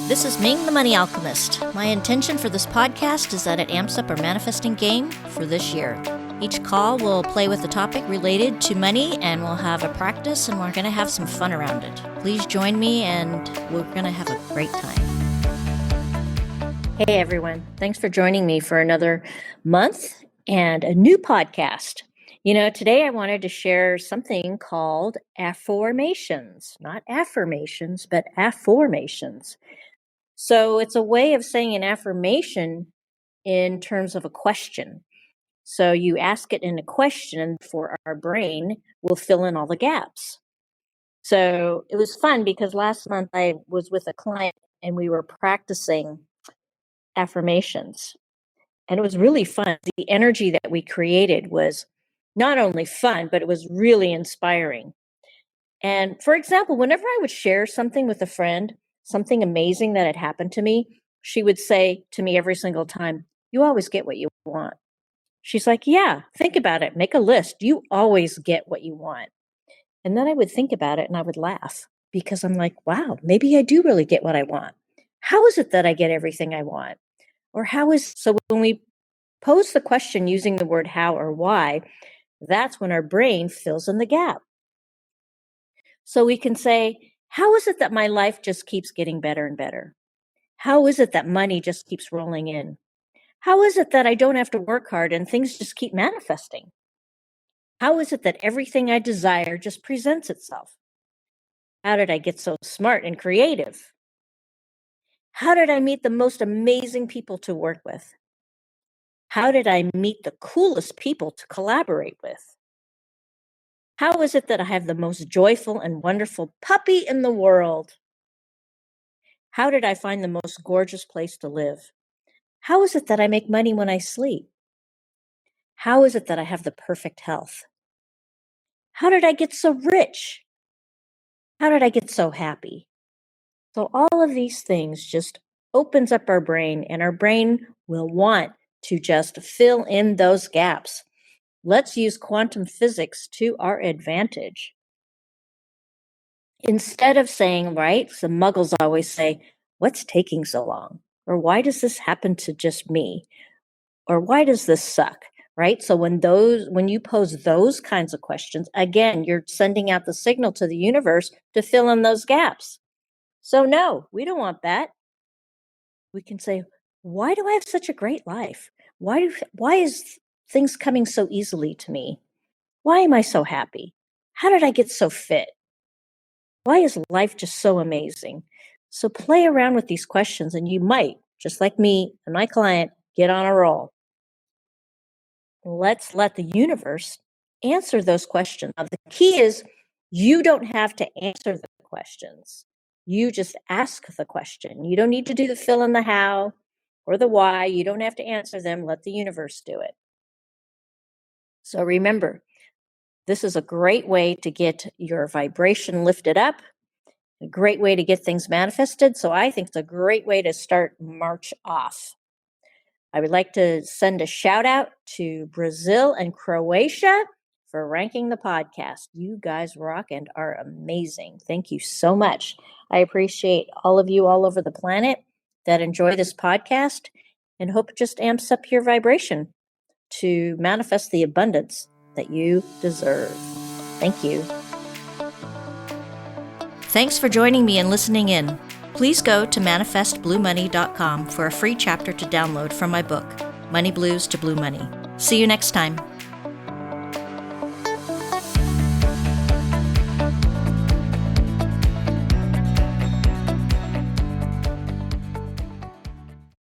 This is Ming the Money Alchemist. My intention for this podcast is that it amps up our manifesting game for this year. Each call will play with a topic related to money, and we'll have a practice, and we're going to have some fun around it. Please join me, and we're going to have a great time. Hey everyone, thanks for joining me for another month and a new podcast. Today I wanted to share something called Afformations, not affirmations, but Afformations. So it's a way of saying an affirmation in terms of a question. So you ask it in a question, and for our brain will fill in all the gaps. So it was fun because last month I was with a client and we were practicing affirmations. And it was really fun. The energy that we created was not only fun, but it was really inspiring. And for example, whenever I would share something with a friend, something amazing that had happened to me, she would say to me every single time, "You always get what you want." She's like, "Yeah, think about it. Make a list. You always get what you want." And then I would think about it and I would laugh because I'm like, wow, maybe I do really get what I want. How is it that I get everything I want? So when we pose the question using the word how or why, that's when our brain fills in the gap. So we can say, how is it that my life just keeps getting better and better? How is it that money just keeps rolling in? How is it that I don't have to work hard and things just keep manifesting? How is it that everything I desire just presents itself? How did I get so smart and creative? How did I meet the most amazing people to work with? How did I meet the coolest people to collaborate with? How is it that I have the most joyful and wonderful puppy in the world? How did I find the most gorgeous place to live? How is it that I make money when I sleep? How is it that I have the perfect health? How did I get so rich? How did I get so happy? So all of these things just opens up our brain, and our brain will want to just fill in those gaps. Let's use quantum physics to our advantage. Instead of saying, right, some muggles always say, "What's taking so long?" Or "Why does this happen to just me?" Or "Why does this suck?" Right? So when you pose those kinds of questions, again, you're sending out the signal to the universe to fill in those gaps. So no, we don't want that. We can say, "Why do I have such a great life? Why is things coming so easily to me? Why am I so happy? How did I get so fit? Why is life just so amazing?" So play around with these questions and you might, just like me and my client, get on a roll. Let's let the universe answer those questions. Now, the key is you don't have to answer the questions. You just ask the question. You don't need to do the fill in the how or the why. You don't have to answer them. Let the universe do it. So remember, this is a great way to get your vibration lifted up, a great way to get things manifested. So I think it's a great way to start March off. I would like to send a shout out to Brazil and Croatia for ranking the podcast. You guys rock and are amazing. Thank you so much. I appreciate all of you all over the planet that enjoy this podcast and hope it just amps up your vibration to manifest the abundance that you deserve. Thank you. Thanks for joining me and listening in. Please go to manifestbluemoney.com for a free chapter to download from my book, Money Blues to Blue Money. See you next time.